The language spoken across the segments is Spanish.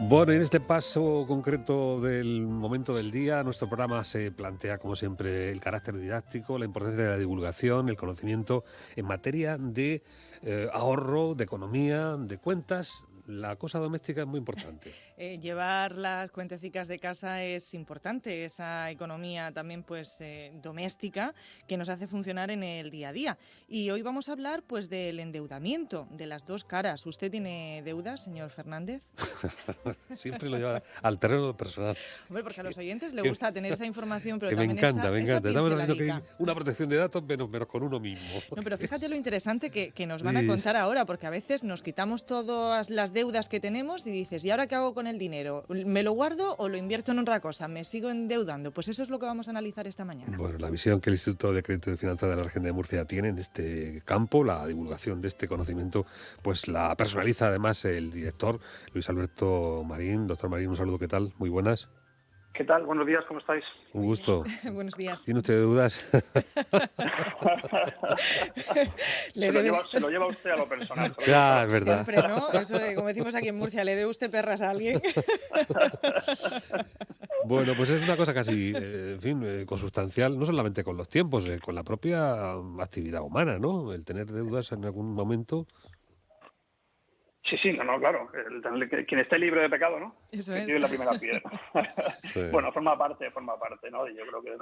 Bueno, en este paso concreto del momento del día, nuestro programa se plantea, como siempre, el carácter didáctico, la importancia de la divulgación, el conocimiento en materia de ahorro, de economía, de cuentas. La cosa doméstica es muy importante. Llevar las cuentecicas de casa es importante, esa economía también pues doméstica que nos hace funcionar en el día a día. Y hoy vamos a hablar pues del endeudamiento, de las dos caras. ¿Usted tiene deudas, señor Fernández? Siempre lo lleva al terreno personal. Hombre, porque a los oyentes les Que, gusta tener esa información, pero que me también encanta, me esa encanta. Estamos haciendo que hay pinceladita. una protección de datos menos con uno mismo. No, pero fíjate lo interesante que nos van a Sí, contar ahora, porque a veces nos quitamos todas las deudas que tenemos y dices, ¿y ahora qué hago con el dinero? ¿Me lo guardo o lo invierto en otra cosa? ¿Me sigo endeudando? Pues eso es lo que vamos a analizar esta mañana. bueno, la visión que el Instituto de Crédito y Finanzas de la Región de Murcia tiene en este campo, la divulgación de este conocimiento, pues la personaliza además el director Luis Alberto Marín. Doctor Marín, un saludo, ¿qué tal? Muy buenas. ¿Qué tal? Buenos días, ¿cómo estáis? Un gusto. Buenos días. ¿Tiene usted dudas? Se lo lleva usted a lo personal. Ya, es verdad. Siempre, ¿no? Eso de, como decimos aquí en Murcia, ¿le debe usted perras a alguien? Bueno, pues es una cosa casi, en fin, consustancial, no solamente con los tiempos, con la propia actividad humana, ¿no? El tener deudas en algún momento. Sí, no, claro. Quien esté libre de pecado, ¿no? Eso Que es. tire la primera piedra. Sí. Bueno, forma parte, ¿no? Yo creo que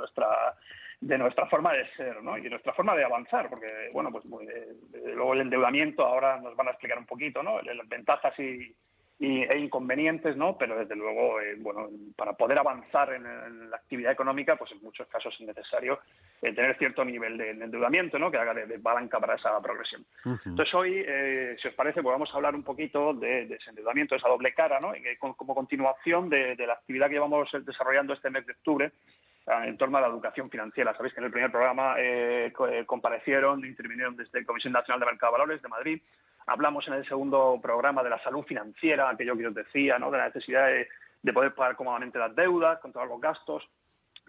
de nuestra forma de ser, ¿no? Y de nuestra forma de avanzar, porque, bueno, pues luego el endeudamiento ahora nos van a explicar un poquito, ¿no? Las ventajas e inconvenientes, ¿no? Pero desde luego, bueno, para poder avanzar en la actividad económica, pues en muchos casos es necesario tener cierto nivel de endeudamiento, ¿no? Que haga de palanca para esa progresión. Entonces hoy, si os parece, pues vamos a hablar un poquito de ese endeudamiento, de esa doble cara, ¿no? Y como continuación de la actividad que llevamos desarrollando este mes de octubre en torno a la educación financiera. Sabéis que en el primer programa intervinieron desde la Comisión Nacional de Mercado de Valores de Madrid. Hablamos en el segundo programa de la salud financiera, aquello que os decía, ¿no? De la necesidad de poder pagar cómodamente las deudas, controlar los gastos,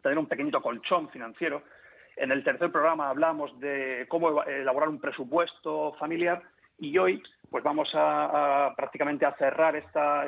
tener un pequeñito colchón financiero. En el tercer programa hablamos de cómo elaborar un presupuesto familiar y hoy pues vamos a prácticamente a cerrar esta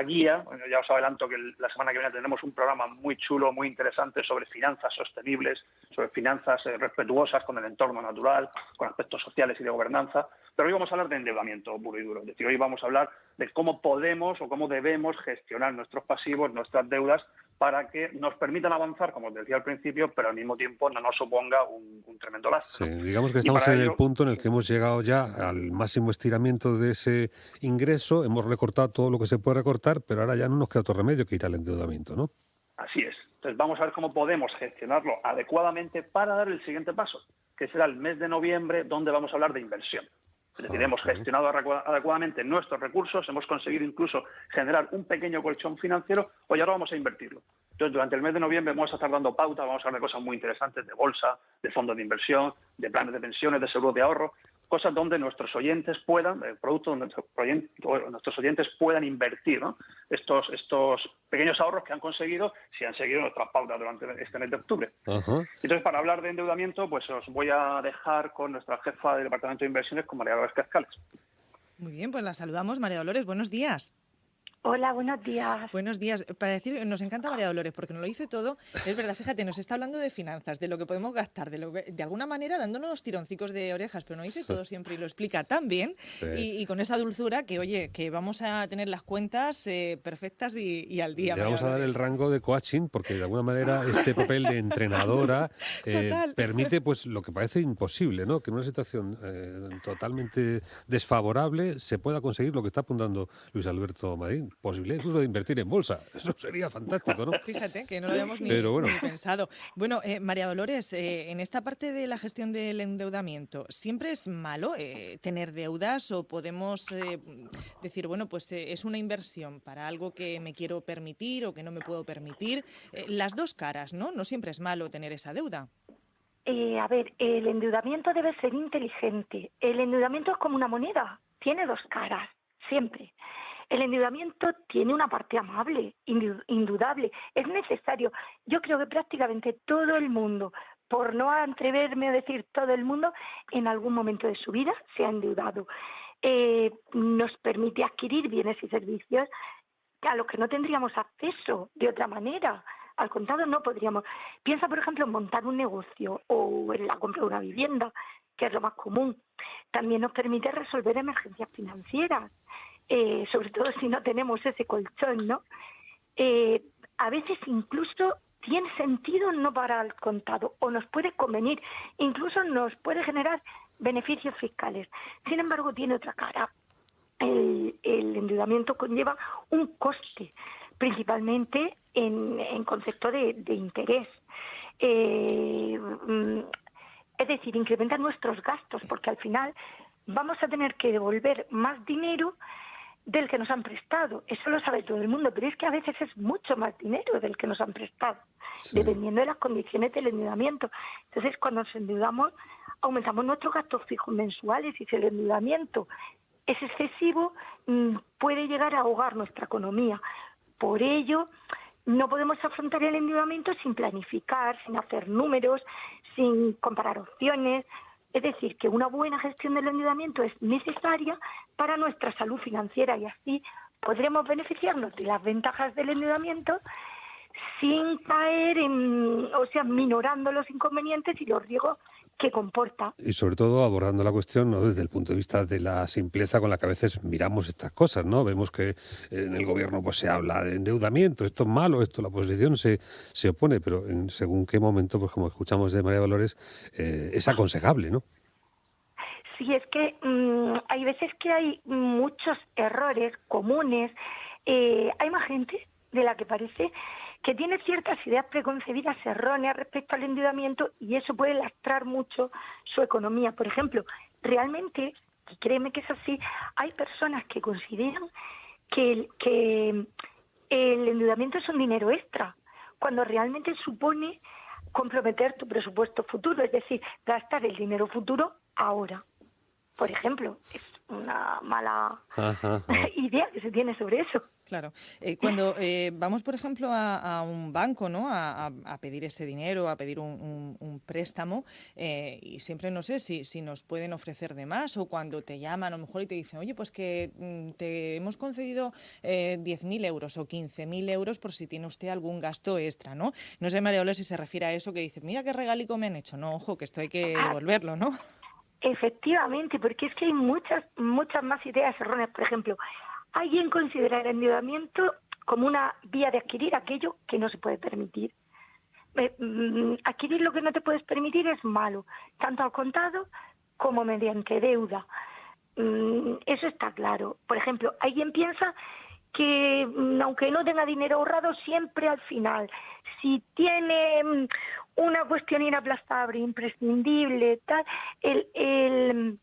guía. Bueno, ya os adelanto que la semana que viene tendremos un programa muy chulo, muy interesante sobre finanzas sostenibles, sobre finanzas respetuosas con el entorno natural, con aspectos sociales y de gobernanza. Pero hoy vamos a hablar de endeudamiento puro y duro. Es decir, hoy vamos a hablar de cómo podemos o cómo debemos gestionar nuestros pasivos, nuestras deudas, para que nos permitan avanzar, como os decía al principio, pero al mismo tiempo no nos suponga un tremendo gasto, Sí, ¿no? digamos que Y estamos para en el ello, punto en el que hemos llegado ya al máximo estiramiento de ese ingreso, hemos recortado todo lo que se puede recortar, pero ahora ya no nos queda otro remedio que ir al endeudamiento, ¿no? así es. Entonces vamos a ver cómo podemos gestionarlo adecuadamente para dar el siguiente paso, que será el mes de noviembre, donde vamos a hablar de inversión. Es decir, hemos gestionado adecuadamente nuestros recursos, hemos conseguido incluso generar un pequeño colchón financiero, y ahora vamos a invertirlo. Entonces, durante el mes de noviembre vamos a estar dando pautas, vamos a hablar de cosas muy interesantes de bolsa, de fondos de inversión, de planes de pensiones, de seguros de ahorro, cosas donde nuestros oyentes puedan, productos donde nuestros oyentes puedan invertir, ¿no? Estos pequeños ahorros que han conseguido si han seguido nuestras pautas durante este mes de octubre. Ajá. Entonces, para hablar de endeudamiento, pues os voy a dejar con nuestra jefa del Departamento de Inversiones, con María Dolores Cascales. Muy bien, pues la saludamos. María Dolores, buenos días. Hola, buenos días. Buenos días. Para decir, nos encanta María Dolores porque nos lo dice todo. Es verdad, fíjate, nos está hablando de finanzas, de lo que podemos gastar, de alguna manera dándonos tironcicos de orejas, pero nos dice todo siempre y lo explica tan bien y con esa dulzura que, oye, que vamos a tener las cuentas perfectas y al día. Le vamos a dar el rango de coaching porque de alguna manera este papel de entrenadora permite pues lo que parece imposible, ¿no? Que en una situación totalmente desfavorable se pueda conseguir lo que está apuntando Luis Alberto Marín. Posible incluso de invertir en bolsa. Eso sería fantástico, ¿no? Fíjate que no lo habíamos ni pensado. Bueno, María Dolores, en esta parte de la gestión del endeudamiento, ¿siempre es malo tener deudas o podemos decir, bueno, pues es una inversión para algo que me quiero permitir o que no me puedo permitir? Las dos caras, ¿no? No siempre es malo tener esa deuda. A ver, el endeudamiento debe ser inteligente. El endeudamiento es como una moneda, tiene dos caras, siempre. El endeudamiento tiene una parte amable, indudable, es necesario. Yo creo que prácticamente todo el mundo, por no atreverme a decir todo el mundo, en algún momento de su vida se ha endeudado. Nos permite adquirir bienes y servicios a los que no tendríamos acceso de otra manera. Al contado no podríamos. Piensa, por ejemplo, en montar un negocio o en la compra de una vivienda, que es lo más común. También nos permite resolver emergencias financieras, sobre todo si no tenemos ese colchón, ¿no? A veces incluso tiene sentido no pagar al contado o nos puede convenir, incluso nos puede generar beneficios fiscales. Sin embargo, tiene otra cara. El endeudamiento conlleva un coste, principalmente en concepto de interés. Es decir, incrementar nuestros gastos, porque al final vamos a tener que devolver más dinero del que nos han prestado. Eso lo sabe todo el mundo, pero es que a veces es mucho más dinero del que nos han prestado, dependiendo de las condiciones del endeudamiento. Entonces, cuando nos endeudamos, aumentamos nuestros gastos fijos mensuales y si el endeudamiento es excesivo, puede llegar a ahogar nuestra economía. Por ello, no podemos afrontar el endeudamiento sin planificar, sin hacer números, sin comparar opciones. Es decir, que una buena gestión del endeudamiento es necesaria para nuestra salud financiera y así podremos beneficiarnos de las ventajas del endeudamiento sin caer minorando los inconvenientes y los riesgos que comporta. Y sobre todo abordando la cuestión, ¿no?, desde el punto de vista de la simpleza con la que a veces miramos estas cosas, ¿no? Vemos que en el gobierno pues se habla de endeudamiento, esto es malo, esto la oposición se opone, pero en según qué momento, pues como escuchamos de María Dolores, es aconsejable, ¿no? Sí, es que hay veces que hay muchos errores comunes. Hay más gente de la que parece que tiene ciertas ideas preconcebidas erróneas respecto al endeudamiento y eso puede lastrar mucho su economía. Por ejemplo, realmente, y créeme que es así, hay personas que consideran que el endeudamiento es un dinero extra, cuando realmente supone comprometer tu presupuesto futuro, es decir, gastar el dinero futuro ahora. Por ejemplo, es una mala idea que se tiene sobre eso. Claro. Cuando vamos, por ejemplo, a un banco, ¿no?, a pedir ese dinero, a pedir un préstamo, y siempre no sé si nos pueden ofrecer de más, o cuando te llaman a lo mejor y te dicen, oye, pues que te hemos concedido 10.000 euros o 15.000 euros por si tiene usted algún gasto extra, ¿no? No sé, María Dolores, si se refiere a eso que dice, mira qué regalico me han hecho. No, ojo, que esto hay que devolverlo, ¿no? Efectivamente, porque es que hay muchas más ideas erróneas. Por ejemplo, alguien considera el endeudamiento como una vía de adquirir aquello que no se puede permitir. Adquirir lo que no te puedes permitir es malo, tanto al contado como mediante deuda. Eso está claro. Por ejemplo, alguien piensa que aunque no tenga dinero ahorrado, siempre al final, si tiene una cuestión inaplazable, imprescindible, tal, el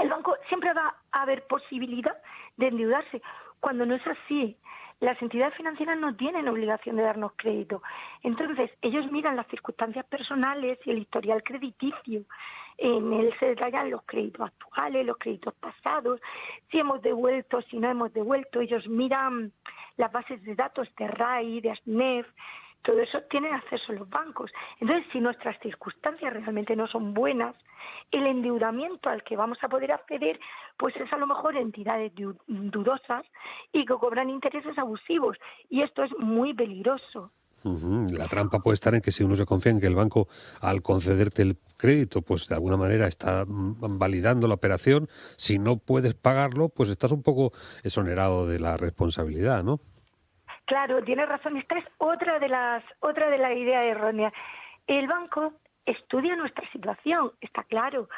banco siempre va a haber posibilidad de endeudarse, cuando no es así. Las entidades financieras no tienen obligación de darnos crédito. Entonces, ellos miran las circunstancias personales y el historial crediticio. En él se detallan los créditos actuales, los créditos pasados, si hemos devuelto, si no hemos devuelto. Ellos miran las bases de datos de RAI, de ASNEF, todo eso tienen acceso a los bancos. Entonces, si nuestras circunstancias realmente no son buenas, el endeudamiento al que vamos a poder acceder pues es a lo mejor entidades dudosas y que cobran intereses abusivos, y esto es muy peligroso. La trampa puede estar en que si uno se confía en que el banco, al concederte el crédito, pues de alguna manera está validando la operación, si no puedes pagarlo, pues estás un poco exonerado de la responsabilidad, ¿no? Claro, tienes razón. Esta es otra de las ideas erróneas. El banco estudia nuestra situación, está claro,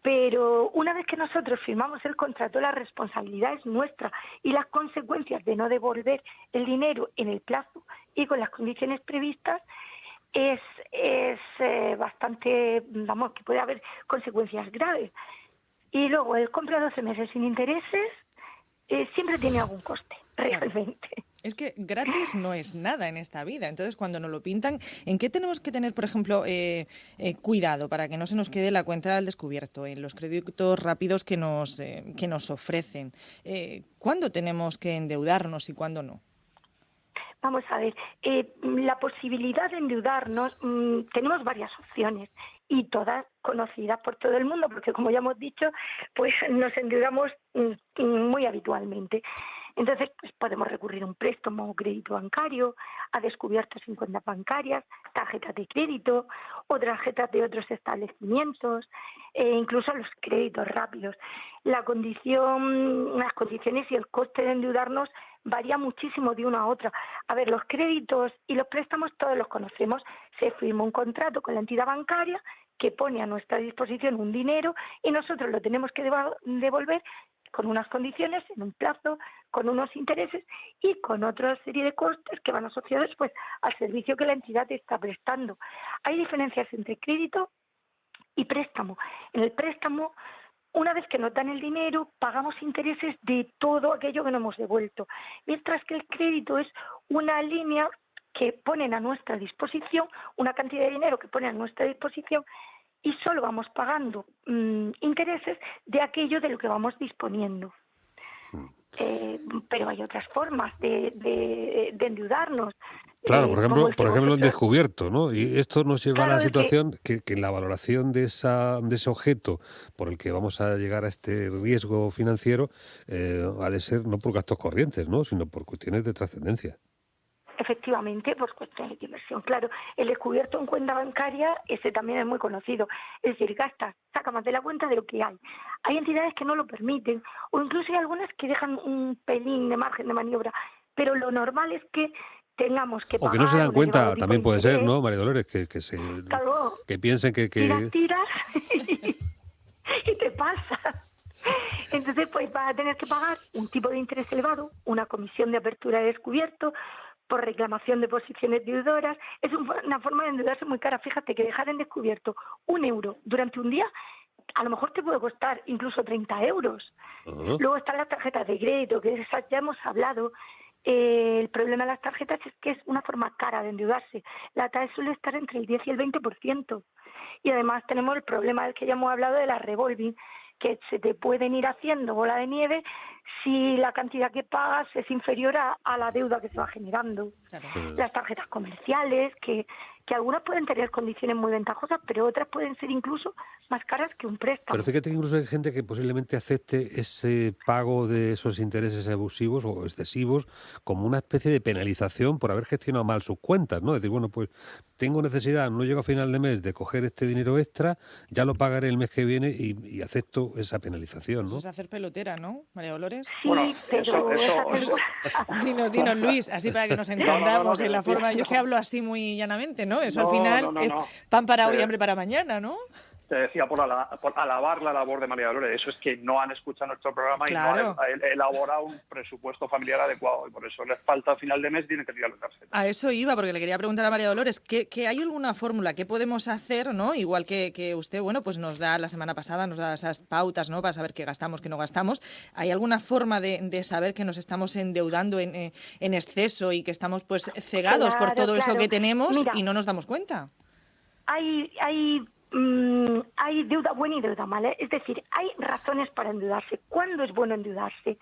pero una vez que nosotros firmamos el contrato, la responsabilidad es nuestra y las consecuencias de no devolver el dinero en el plazo y con las condiciones previstas es bastante, que puede haber consecuencias graves. Y luego el compra 12 meses sin intereses siempre tiene algún coste, realmente. Es que gratis no es nada en esta vida. Entonces, cuando nos lo pintan, ¿en qué tenemos que tener, por ejemplo, cuidado para que no se nos quede la cuenta al descubierto? En los créditos rápidos que nos ofrecen. ¿Cuándo tenemos que endeudarnos y cuándo no? Vamos a ver, la posibilidad de endeudarnos, tenemos varias opciones y todas conocidas por todo el mundo, porque como ya hemos dicho, pues nos endeudamos muy habitualmente. Entonces, pues podemos recurrir a un préstamo o crédito bancario, a descubiertos en cuentas bancarias, tarjetas de crédito o tarjetas de otros establecimientos, incluso los créditos rápidos. Las condiciones y el coste de endeudarnos varía muchísimo de una a otra. A ver, los créditos y los préstamos todos los conocemos. Se firma un contrato con la entidad bancaria que pone a nuestra disposición un dinero y nosotros lo tenemos que devolver con unas condiciones, en un plazo, con unos intereses y con otra serie de costes que van asociados pues al servicio que la entidad está prestando. Hay diferencias entre crédito y préstamo. En el préstamo, una vez que nos dan el dinero, pagamos intereses de todo aquello que no hemos devuelto, mientras que el crédito es una línea que ponen a nuestra disposición, una cantidad de dinero que ponen a nuestra disposición y solo vamos pagando intereses de aquello de lo que vamos disponiendo. Pero hay otras formas de endeudarnos. Claro, por ejemplo, el descubierto, ¿no? Y esto nos lleva a la situación que en la valoración de ese objeto por el que vamos a llegar a este riesgo financiero ha de ser no por gastos corrientes, ¿no? Sino por cuestiones de trascendencia. Efectivamente, pues cuestiones de inversión. Claro, el descubierto en cuenta bancaria, ese también es muy conocido. Es decir, saca más de la cuenta de lo que hay. Hay entidades que no lo permiten, o incluso hay algunas que dejan un pelín de margen de maniobra, pero lo normal es que tengamos que pagar. O que no se dan cuenta, también puede ser, ¿no, María Dolores? Que piensen que... Tiras y te pasa. Entonces, pues vas a tener que pagar un tipo de interés elevado, una comisión de apertura de descubierto, por reclamación de posiciones deudoras. Es una forma de endeudarse muy cara. Fíjate que dejar en descubierto 1 euro durante un día a lo mejor te puede costar incluso 30 euros. Uh-huh. Luego están las tarjetas de crédito, que de esas ya hemos hablado. El problema de las tarjetas es que es una forma cara de endeudarse. La tasa suele estar entre el 10 y el 20%. Y además tenemos el problema del que ya hemos hablado de la revolving, que se te pueden ir haciendo bola de nieve si la cantidad que pagas es inferior a la deuda que se va generando. Claro. Las tarjetas comerciales, que algunas pueden tener condiciones muy ventajosas, pero otras pueden ser incluso más caras que un préstamo. Pero fíjate que incluso hay gente que posiblemente acepte ese pago de esos intereses abusivos o excesivos como una especie de penalización por haber gestionado mal sus cuentas, ¿no? Es decir, bueno, pues tengo necesidad, no llego a final de mes de coger este dinero extra, ya lo pagaré el mes que viene y acepto esa penalización, ¿no? Eso es hacer pelotera, ¿no, María Dolores? Sí, bueno, pero Dinos, Luis, así para que nos entendamos en la forma. Yo es que hablo así muy llanamente, ¿no? Eso al final es pan para hoy y hambre para mañana, ¿no? Te decía por alabar la labor de María Dolores, eso es que no han escuchado nuestro programa claro. Y no han elaborado un presupuesto familiar adecuado y por eso les falta a final de mes y tienen que tirar la tarjeta. A eso iba, porque le quería preguntar a María Dolores, ¿que hay alguna fórmula que podemos hacer, ¿no? Igual que usted, bueno, pues nos da la semana pasada, nos da esas pautas, ¿no? Para saber qué gastamos, qué no gastamos. ¿Hay alguna forma de saber que nos estamos endeudando en exceso y que estamos pues cegados por todo eso que tenemos? Mira, y no nos damos cuenta? Hay deuda buena y deuda mala. Es decir, hay razones para endeudarse. ¿Cuándo es bueno endeudarse?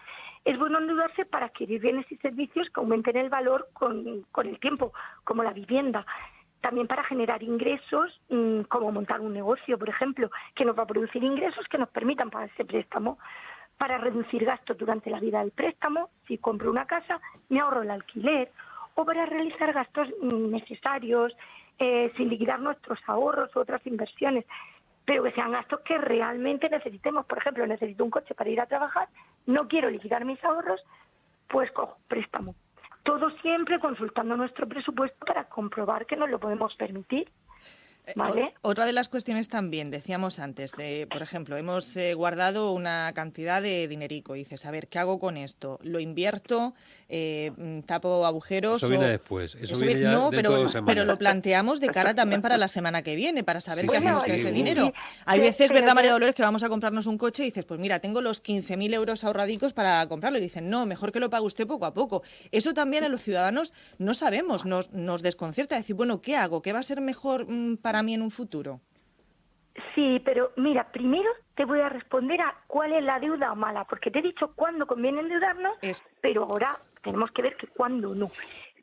Es bueno endeudarse para adquirir bienes y servicios que aumenten el valor con el tiempo, como la vivienda. También para generar ingresos, como montar un negocio, por ejemplo, que nos va a producir ingresos que nos permitan pagar ese préstamo. Para reducir gastos durante la vida del préstamo, si compro una casa, me ahorro el alquiler. O para realizar gastos necesarios, sin liquidar nuestros ahorros u otras inversiones, pero que sean gastos que realmente necesitemos. Por ejemplo, necesito un coche para ir a trabajar, no quiero liquidar mis ahorros, pues cojo préstamo. Todo siempre consultando nuestro presupuesto para comprobar que nos lo podemos permitir. ¿Vale? Otra de las cuestiones también, decíamos antes, por ejemplo, hemos guardado una cantidad de dinerico y dices, a ver, ¿qué hago con esto? ¿Lo invierto? ¿Tapo agujeros? Eso viene después, eso viene ya no, dentro de 2 semanas. Pero lo planteamos de cara también para la semana que viene, para saber qué hacemos con ese dinero. Hay veces, ¿verdad, María Dolores, que vamos a comprarnos un coche y dices, pues mira, tengo los 15.000 euros ahorradicos para comprarlo? Y dicen, no, mejor que lo pague usted poco a poco. Eso también a los ciudadanos no sabemos, nos desconcierta. Decir, bueno, ¿qué hago? ¿Qué va a ser mejor para mí en un futuro? Sí, pero mira, primero te voy a responder a cuál es la deuda mala, porque te he dicho cuándo conviene endeudarnos, pero ahora tenemos que ver que cuándo no.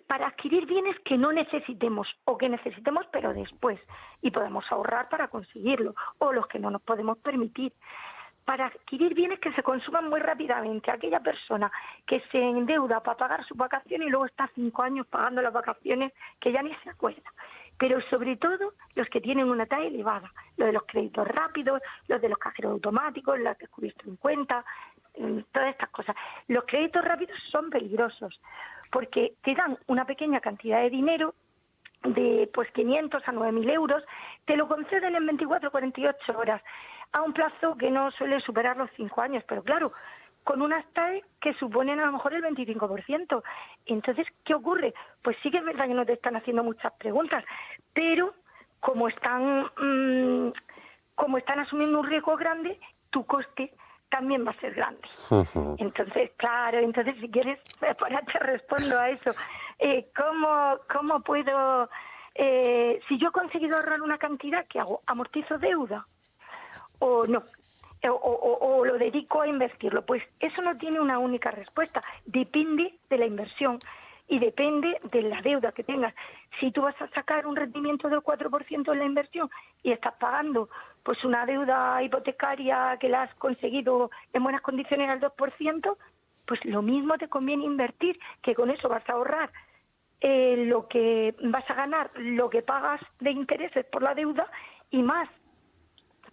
Para adquirir bienes que no necesitemos o que necesitemos pero después y podemos ahorrar para conseguirlo, o los que no nos podemos permitir. para adquirir bienes que se consuman muy rápidamente. Aquella persona que se endeuda para pagar sus vacaciones y luego está 5 años pagando las vacaciones que ya ni se acuerda. Pero sobre todo los que tienen una tasa elevada, los de los créditos rápidos, los de los cajeros automáticos, los descubiertos en cuenta, todas estas cosas. Los créditos rápidos son peligrosos porque te dan una pequeña cantidad de dinero, de 500 a 9.000 euros, te lo conceden en 24 o 48 horas, a un plazo que no suele superar los 5 años, pero claro, con unas TAE que suponen a lo mejor el 25%. Entonces, ¿qué ocurre? Pues sí que es verdad que no te están haciendo muchas preguntas, pero como están asumiendo un riesgo grande, tu coste también va a ser grande. Entonces, claro, si quieres, te respondo a eso. ¿Cómo puedo, si yo he conseguido ahorrar una cantidad, ¿qué hago? ¿Amortizo deuda o no? O lo dedico a invertirlo. Pues eso no tiene una única respuesta. Depende de la inversión y depende de la deuda que tengas. Si tú vas a sacar un rendimiento del 4% en la inversión y estás pagando pues una deuda hipotecaria que la has conseguido en buenas condiciones al 2%, pues lo mismo te conviene invertir, que con eso vas a ahorrar lo que vas a ganar, lo que pagas de intereses por la deuda y más.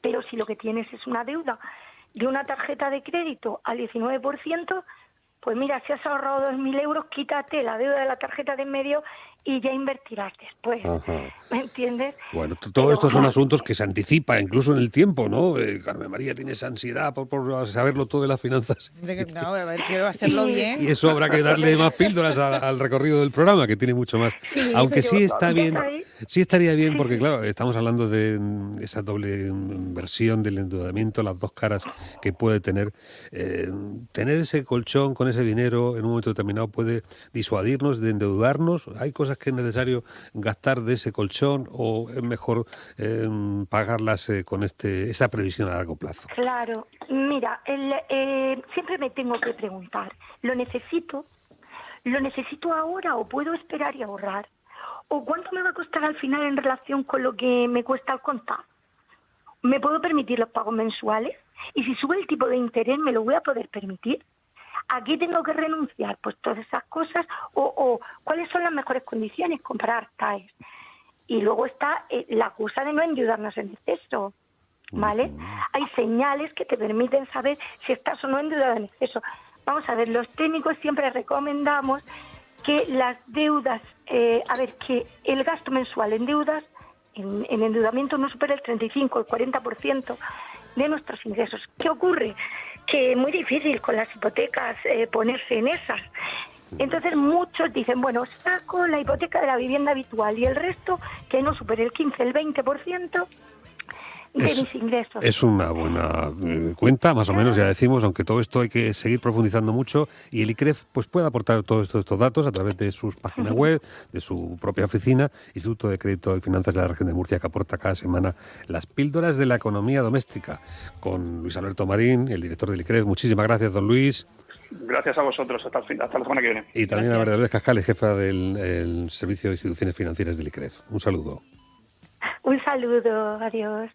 Pero si lo que tienes es una deuda de una tarjeta de crédito al 19%, pues mira, si has ahorrado 2.000 euros, quítate la deuda de la tarjeta de en medio y ya invertirás después. ¿Me entiendes? Bueno, todo esto son asuntos que se anticipa incluso en el tiempo, ¿no? Carmen María tiene esa ansiedad por saberlo todo de las finanzas. No, a ver, quiero hacerlo bien. Y eso habrá que darle más píldoras al recorrido del programa, que tiene mucho más. Sí, aunque sí está bien, sí estaría bien, Sí. porque claro, estamos hablando de esa doble inversión del endeudamiento, las dos caras que puede tener. Tener ese colchón con ese dinero en un momento determinado puede disuadirnos de endeudarnos. Hay cosas que es necesario gastar de ese colchón o es mejor pagarlas con esa previsión a largo plazo. Claro, mira, siempre me tengo que preguntar, ¿lo necesito ahora o puedo esperar y ahorrar? ¿O cuánto me va a costar al final en relación con lo que me cuesta al contado? ¿Me puedo permitir los pagos mensuales? Y si sube el tipo de interés, ¿me lo voy a poder permitir? ¿A qué tengo que renunciar? Pues todas esas cosas. O ¿cuáles son las mejores condiciones? Comprar TAEs. Y luego está la cosa de no endeudarnos en exceso, ¿vale? Hay señales que te permiten saber si estás o no endeudado en exceso. Vamos a ver, los técnicos siempre recomendamos que las deudas, que el gasto mensual en deudas, en endeudamiento no supera el 35 o el 40% de nuestros ingresos. ¿Qué ocurre? Que es muy difícil con las hipotecas ponerse en esas. Entonces muchos dicen, bueno, saco la hipoteca de la vivienda habitual y el resto que no supere el 15, el 20% de mis ingresos. Es una buena cuenta, más o menos, ya decimos, aunque todo esto hay que seguir profundizando mucho y el ICREF pues puede aportar todos estos datos a través de sus páginas web, de su propia oficina, Instituto de Crédito y Finanzas de la Región de Murcia, que aporta cada semana las píldoras de la economía doméstica, con Luis Alberto Marín, el director del ICREF. Muchísimas gracias, don Luis. Gracias a vosotros, hasta la semana que viene. Y también a María Dolores Cascales, jefa del Servicio de Instituciones Financieras del ICREF. Un saludo. Un saludo, adiós.